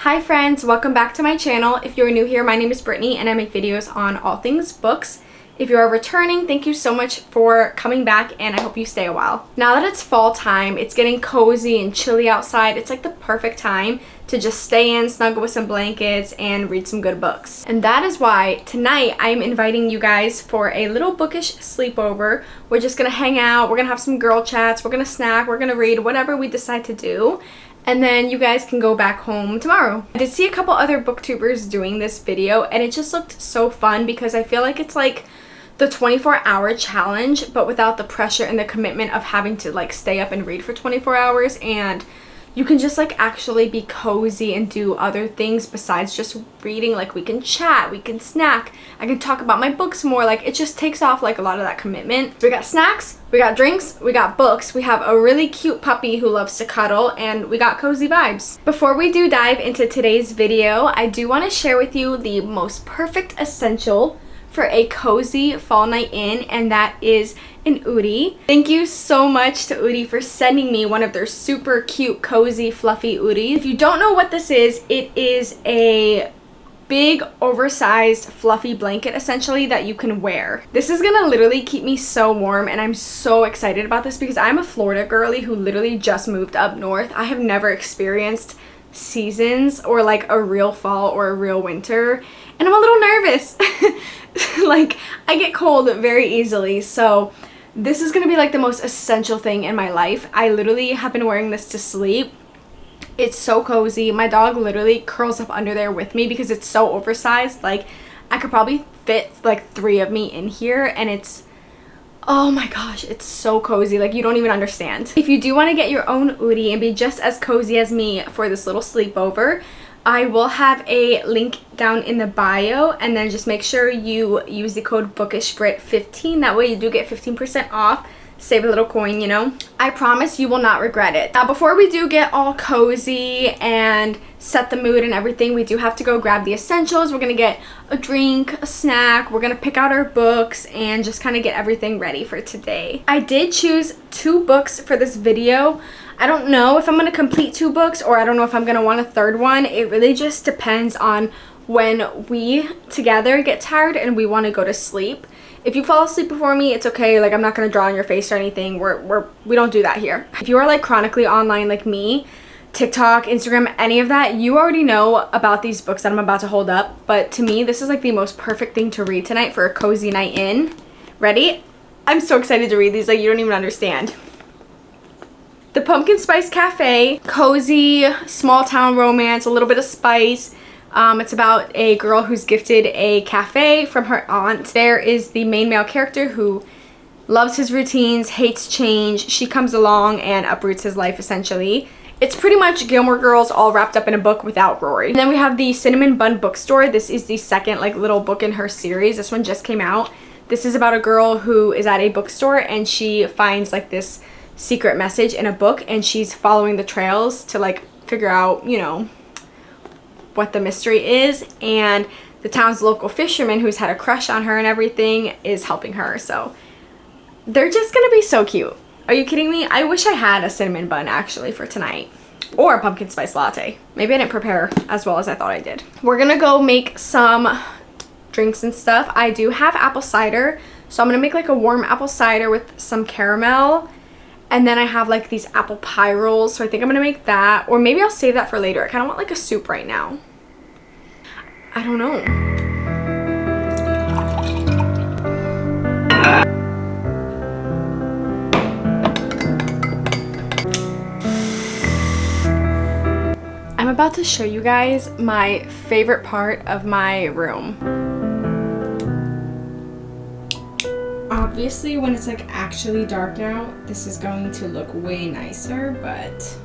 Hi friends, welcome back to my channel. If you're new here, my name is Brittany and I make videos on all things books. If you are returning, thank you so much for coming back and I hope you stay a while. Now that it's fall time, it's getting cozy and chilly outside. It's like the perfect time to just stay in, snuggle with some blankets and read some good books. And that is why tonight I'm inviting you guys for a little bookish sleepover. We're just gonna hang out, we're gonna have some girl chats, we're gonna snack, we're gonna read, whatever we decide to do. And then you guys can go back home tomorrow. I did see a couple other booktubers doing this video and it just looked so fun because I feel like it's like the 24-hour challenge but without the pressure and the commitment of having to like stay up and read for 24 hours, and you can just like actually be cozy and do other things besides just reading. Like we can chat, we can snack, I can talk about my books more. Like it just takes off like a lot of that commitment. We got snacks, we got drinks, we got books, we have a really cute puppy who loves to cuddle, and we got cozy vibes. Before we do dive into today's video, I do want to share with you the most perfect essential for a cozy fall night in, and that is an Oodie. Thank you so much to Oodie for sending me one of their super cute, cozy, fluffy Oodies. If you don't know what this is, it is a big, oversized, fluffy blanket essentially that you can wear. This is gonna literally keep me so warm and I'm so excited about this because I'm a Florida girly who literally just moved up north. I have never experienced seasons or like a real fall or a real winter, and I'm a little nervous. Like I get cold very easily, so this is gonna be like the most essential thing in my life. I literally have been wearing this to sleep. It's so cozy. My dog literally curls up under there with me because it's so oversized. Like I could probably fit like 3 of me in here, and it's, oh my gosh, it's so cozy. Like you don't even understand. If you do want to get your own Oodie and be just as cozy as me for this little sleepover, I will have a link down in the bio, and then just make sure you use the code BookishBrit15. That way you do get 15% off. Save a little coin, you know. I promise you will not regret it. Now before we do get all cozy and set the mood and everything, we do have to go grab the essentials. We're gonna get a drink, a snack, we're gonna pick out our books and just kind of get everything ready for today. I did choose 2 books for this video. I don't know if I'm gonna complete 2 books, or I don't know if I'm gonna want a third one. It really just depends on when we together get tired and we want to go to sleep. If you fall asleep before me, it's okay. Like I'm not gonna draw on your face or anything. We don't do that here. If you are like chronically online like me, TikTok, Instagram, any of that, you already know about these books that I'm about to hold up. But to me, this is like the most perfect thing to read tonight for a cozy night in. Ready? I'm so excited to read these, like you don't even understand. The Pumpkin Spice Cafe, cozy, small town romance, a little bit of spice. It's about a girl who's gifted a cafe from her aunt. There is the main male character who loves his routines, hates change. She comes along and uproots his life essentially. It's pretty much Gilmore Girls all wrapped up in a book without Rory. And then we have the Cinnamon Bun Bookstore. This is the second like little book in her series. This one just came out. This is about a girl who is at a bookstore and she finds like this secret message in a book, and she's following the trails to like figure out, you know, what the mystery is, and the town's local fisherman who's had a crush on her and everything is helping her. So they're just gonna be so cute. Are you kidding me? I wish I had a cinnamon bun actually for tonight, or a pumpkin spice latte. Maybe I didn't prepare as well as I thought I did. We're gonna go make some drinks and stuff. I do have apple cider, so I'm gonna make like a warm apple cider with some caramel. And then I have like these apple pie rolls, so I think I'm gonna make that, or maybe I'll save that for later. I kind of want like a soup right now. I don't know. I'm about to show you guys my favorite part of my room. Obviously, when it's like actually dark out, this is going to look way nicer, but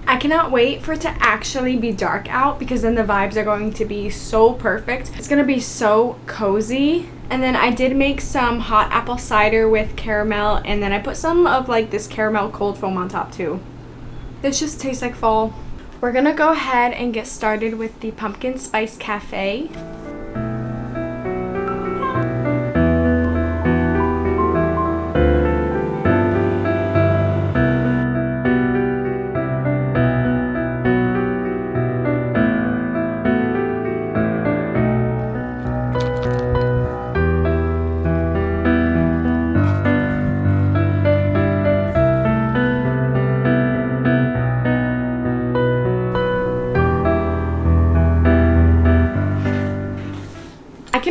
I cannot wait for it to actually be dark out because then the vibes are going to be so perfect. It's gonna be so cozy. And then I did make some hot apple cider with caramel, and then I put some of like this caramel cold foam on top too. This just tastes like fall. We're gonna go ahead and get started with the Pumpkin Spice Cafe.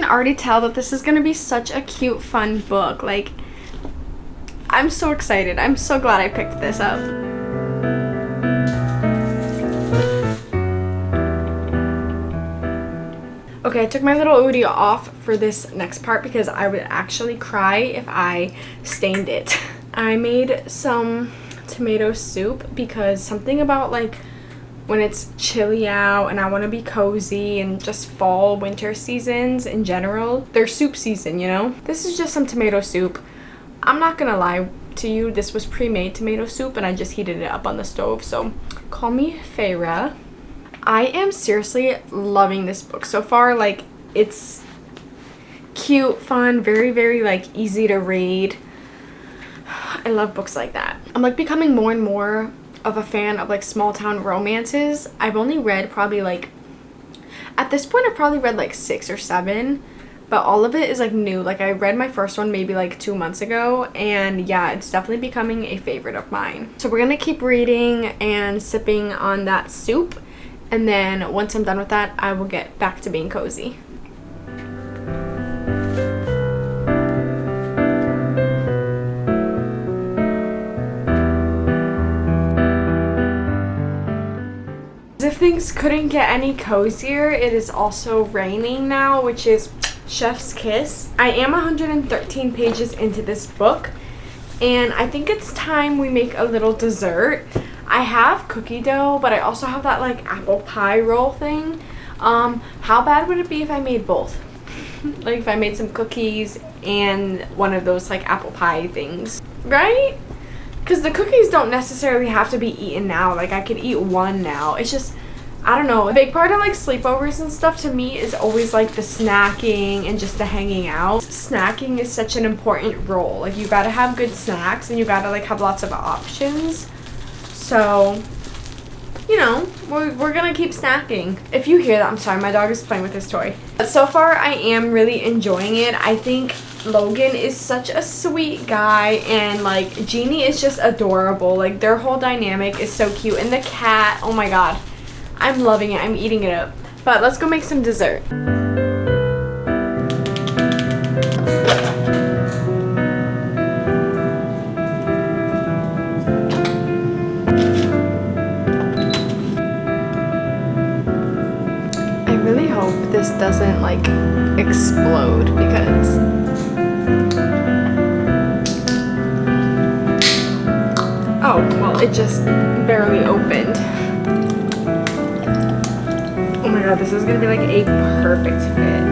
Already tell that this is gonna be such a cute, fun book. Like, I'm so excited. I'm so glad I picked this up. Okay, I took my little Oodie off for this next part because I would actually cry if I stained it. I made some tomato soup because something about like when it's chilly out and I want to be cozy, and just fall, winter seasons in general, they're soup season, you know? This is just some tomato soup. I'm not gonna lie to you, this was pre-made tomato soup and I just heated it up on the stove, so call me Feyre. I am seriously loving this book so far. Like, it's cute, fun, very, very like easy to read. I love books like that. I'm like becoming more and more of a fan of like small town romances. I've only read probably like, at this point I've probably read like 6 or 7, but all of it is like new. Like, I read my first one maybe like 2 months ago, and yeah, it's definitely becoming a favorite of mine. So we're gonna keep reading and sipping on that soup, and then once I'm done with that, I will get back to being cozy. If things couldn't get any cozier, it is also raining now, which is chef's kiss. I am 113 pages into this book, and I think it's time we make a little dessert. I have cookie dough, but I also have that like apple pie roll thing. How bad would it be if I made both? Like if I made some cookies and one of those like apple pie things, right? Because the cookies don't necessarily have to be eaten now. Like, I could eat one now. It's just, I don't know. A big part of like sleepovers and stuff to me is always like the snacking and just the hanging out. Snacking is such an important role. Like, you gotta have good snacks and you gotta like have lots of options. So, you know, we're gonna keep snacking. If you hear that, I'm sorry, my dog is playing with his toy. But so far, I am really enjoying it. I think Logan is such a sweet guy, and like Jeannie is just adorable. Like, their whole dynamic is so cute, and the cat, oh my god, I'm loving it. I'm eating it up. But let's go make some dessert. I really hope this doesn't like explode, because oh, well, it just barely opened. Oh my god, this is gonna be like a perfect fit.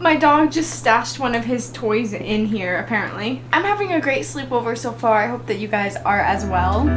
My dog just stashed one of his toys in here, apparently. I'm having a great sleepover so far. I hope that you guys are as well.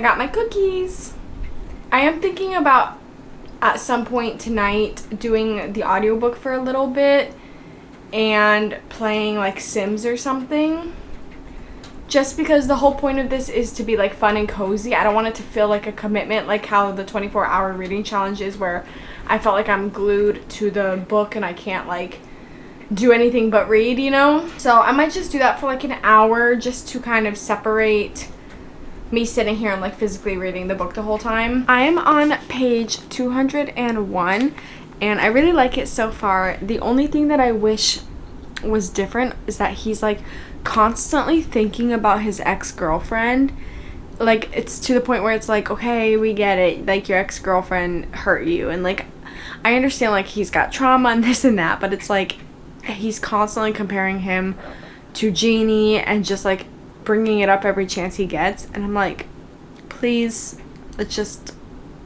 Got my cookies. I am thinking about at some point tonight doing the audiobook for a little bit and playing like Sims or something, just because the whole point of this is to be like fun and cozy. I don't want it to feel like a commitment, like how the 24-hour reading challenge is, where I felt like I'm glued to the book and I can't like do anything but read, you know? So I might just do that for like an hour, just to kind of separate me sitting here and like physically reading the book the whole time. I am on page 201 and I really like it so far. The only thing that I wish was different is that he's like constantly thinking about his ex-girlfriend. Like, it's to the point where it's like, okay, we get it, like your ex-girlfriend hurt you, and like I understand like he's got trauma and this and that, but it's like he's constantly comparing him to Jeannie and just like bringing it up every chance he gets, and I'm like, please, let's just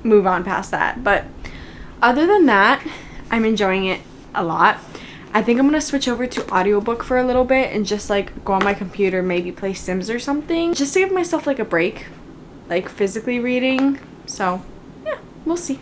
move on past that. But other than that, I'm enjoying it a lot. I think I'm gonna switch over to audiobook for a little bit and just like go on my computer, maybe play Sims or something, just to give myself like a break, like physically reading. So yeah, we'll see.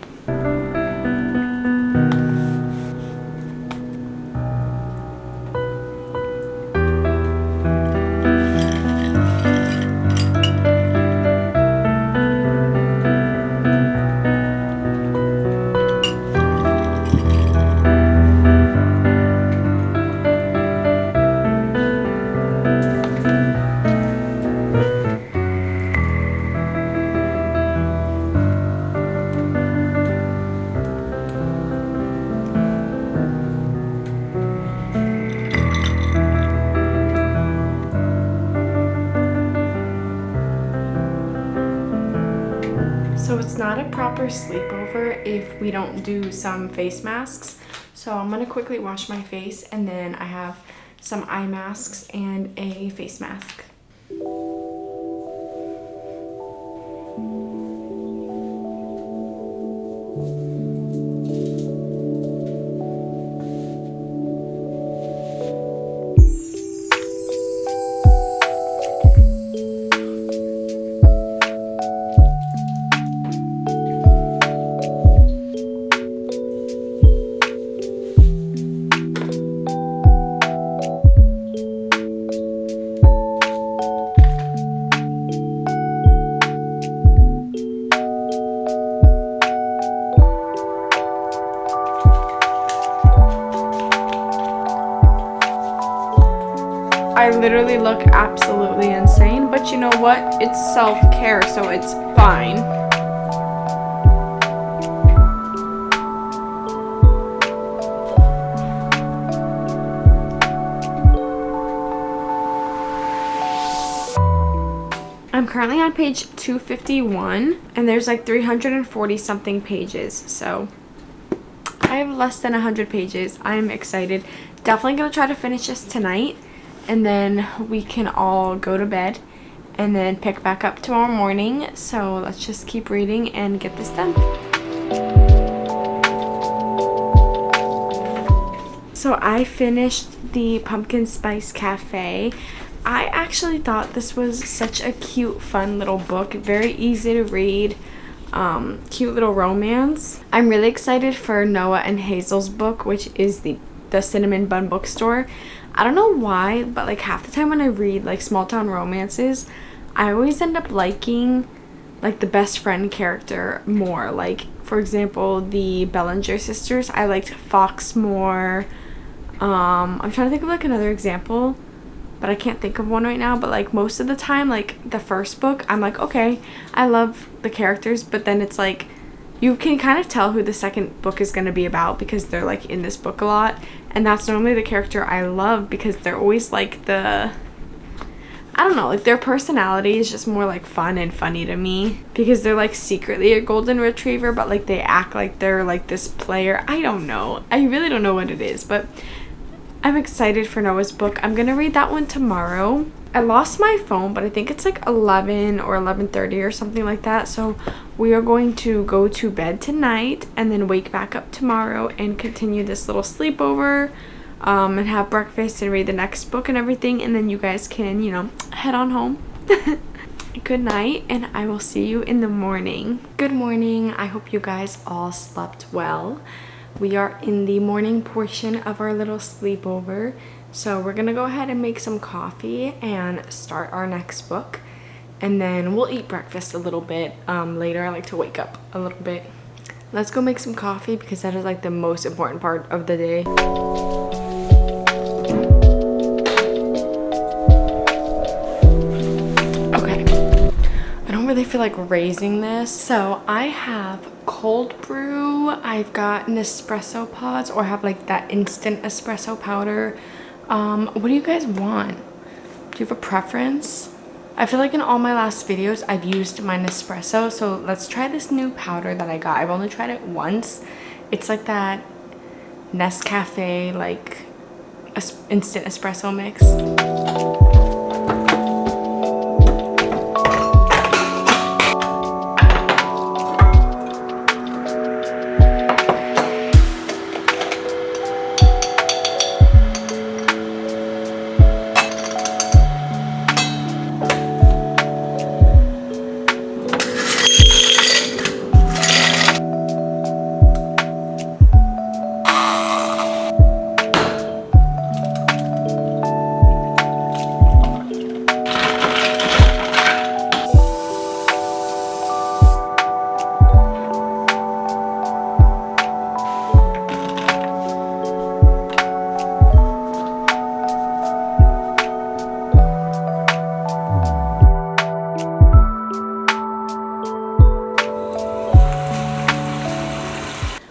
So it's not a proper sleepover if we don't do some face masks. So I'm gonna quickly wash my face, and then I have some eye masks and a face mask. I literally look absolutely insane, but you know what? It's self-care, so it's fine. I'm currently on page 251, and there's like 340 something pages, so I have less than 100 pages. I'm excited. Definitely gonna try to finish this tonight, and then we can all go to bed and then pick back up tomorrow morning. So let's just keep reading and get this done. So I finished the Pumpkin Spice Cafe. I actually thought this was such a cute, fun little book. Very easy to read. Cute little romance. I'm really excited for Noah and Hazel's book, which is the Cinnamon Bun Bookstore. I don't know why, but like half the time when I read like small town romances, I always end up liking like the best friend character more. Like, for example, the Bellinger sisters, I liked Fox more. I'm trying to think of like another example, but I can't think of one right now. But like most of the time, like the first book, I'm like, okay, I love the characters, but then it's like you can kind of tell who the second book is going to be about because they're like in this book a lot. And that's normally the character I love because they're always like I don't know, like their personality is just more like fun and funny to me because they're like secretly a golden retriever, but like they act like they're like this player. I don't know. I really don't know what it is, but I'm excited for Noah's book. I'm going to read that one tomorrow. I lost my phone, but I think it's like 11 or 11:30 or something like that. So we are going to go to bed tonight and then wake back up tomorrow and continue this little sleepover, and have breakfast and read the next book and everything. And then you guys can, you know, head on home. Good night, and I will see you in the morning. Good morning. I hope you guys all slept well. We are in the morning portion of our little sleepover. So we're gonna go ahead and make some coffee and start our next book. And then we'll eat breakfast a little bit later. I like to wake up a little bit. Let's go make some coffee because that is like the most important part of the day. Okay. I feel like raising this. So I have cold brew. I've got Nespresso pods, or I have like that instant espresso powder. What do you guys want? Do you have a preference? I feel like in all my last videos I've used my Nespresso, so let's try this new powder that I got. I've only tried it once. It's like that Nescafe like instant espresso mix.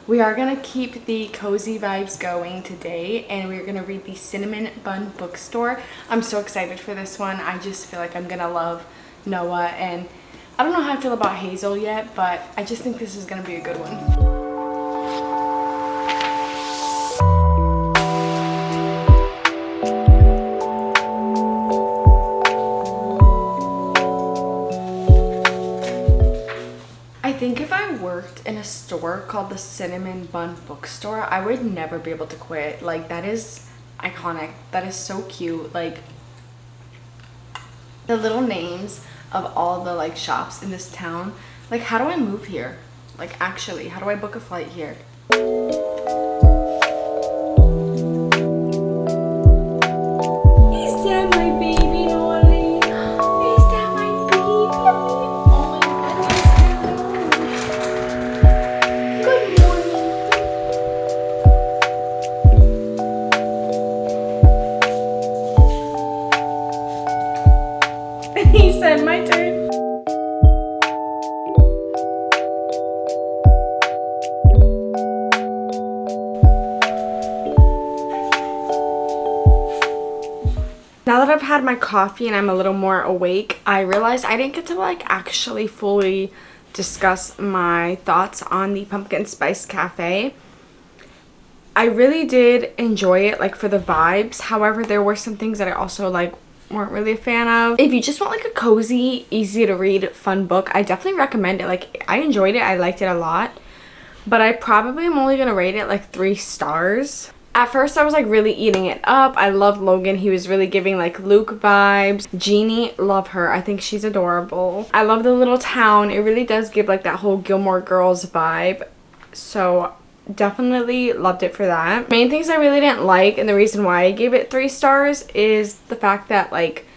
We are gonna keep the cozy vibes going today, and we're gonna read the Cinnamon Bun Bookstore. I'm so excited for this one. I just feel like I'm gonna love Noah, and I don't know how I feel about Hazel yet, but I just think this is gonna be a good one. I think if I worked in a store called the Cinnamon Bun Bookstore, I would never be able to quit. Like, that is iconic. That is so cute. Like, the little names of all the like shops in this town. Like, how do I move here? Like, actually, how do I book a flight here? He said my turn. Now that I've had my coffee and I'm a little more awake, I realized I didn't get to like actually fully discuss my thoughts on the pumpkin spice cafe. I really did enjoy it, like, for the vibes. However, there were some things that I also like weren't really a fan of. If you just want like a cozy, easy to read, fun book, I definitely recommend it. Like, I enjoyed it. I liked it a lot, but I probably am only gonna rate it like 3 stars. At first I was like really eating it up. I loved Logan. He was really giving like Luke vibes. Jeannie, love her. I think she's adorable. I love the little town. It really does give like that whole Gilmore Girls vibe, so definitely loved it for that. Main things I really didn't like, and the reason why I gave it 3 stars, is the fact that like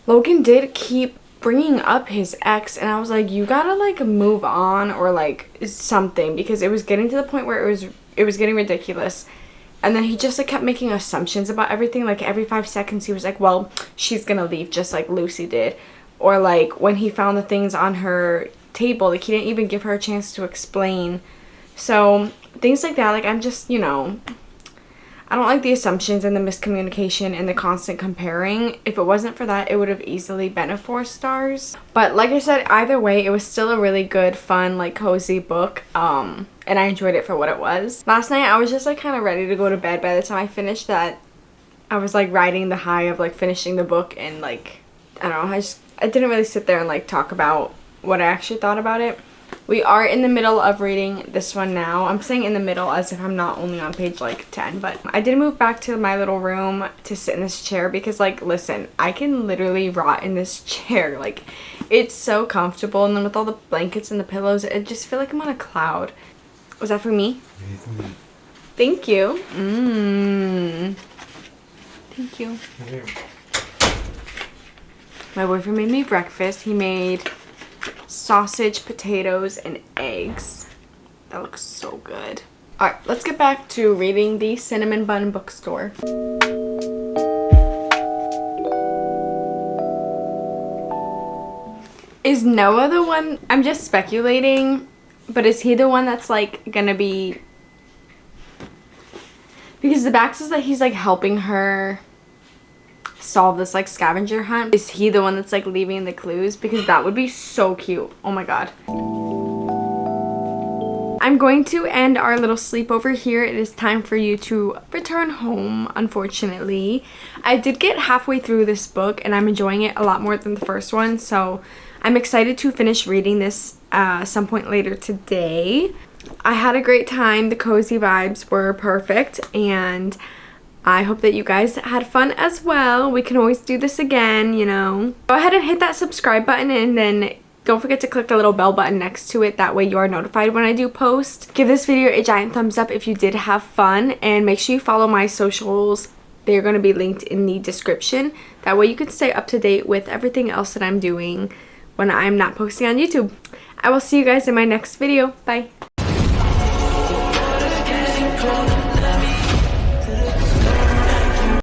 Logan did keep bringing up his ex, and I was like, you gotta like move on or like something, because it was getting to the point where it was getting ridiculous. And then he just like kept making assumptions about everything. Like every 5 seconds he was like, well, she's gonna leave just like Lucy did. Or like when he found the things on her table, like he didn't even give her a chance to explain. So things like that, like, I'm just, you know, I don't like the assumptions and the miscommunication and the constant comparing. If it wasn't for that, it would have easily been a 4 stars. But like I said, either way, it was still a really good, fun, like cozy book. And I enjoyed it for what it was. Last night, I was just like kind of ready to go to bed. By the time I finished that, I was like riding the high of like finishing the book, and like, I don't know, I didn't really sit there and like talk about what I actually thought about it. We are in the middle of reading this one now. I'm saying in the middle as if I'm not only on page like 10, but I did move back to my little room to sit in this chair because, like, listen, I can literally rot in this chair. Like, it's so comfortable, and then with all the blankets and the pillows, I just feel like I'm on a cloud. Was that for me? Thank you. Thank you. My boyfriend made me breakfast. He made sausage, potatoes, and eggs. That looks so good. Alright, let's get back to reading the Cinnamon Bun Bookstore. Is Noah the one? I'm just speculating, but is he the one that's like gonna be, because the back says that he's like helping her solve this like scavenger hunt. Is he the one that's like leaving the clues? Because that would be so cute. Oh my god. I'm going to end our little sleepover here. It is time for you to return home, unfortunately. I did get halfway through this book and I'm enjoying it a lot more than the first one, so I'm excited to finish reading this some point later today. I had a great time. The cozy vibes were perfect, and I hope that you guys had fun as well. We can always do this again, you know. Go ahead and hit that subscribe button, and then don't forget to click the little bell button next to it. That way you are notified when I do post. Give this video a giant thumbs up if you did have fun, and make sure you follow my socials. They're going to be linked in the description. That way you can stay up to date with everything else that I'm doing when I'm not posting on YouTube. I will see you guys in my next video. Bye.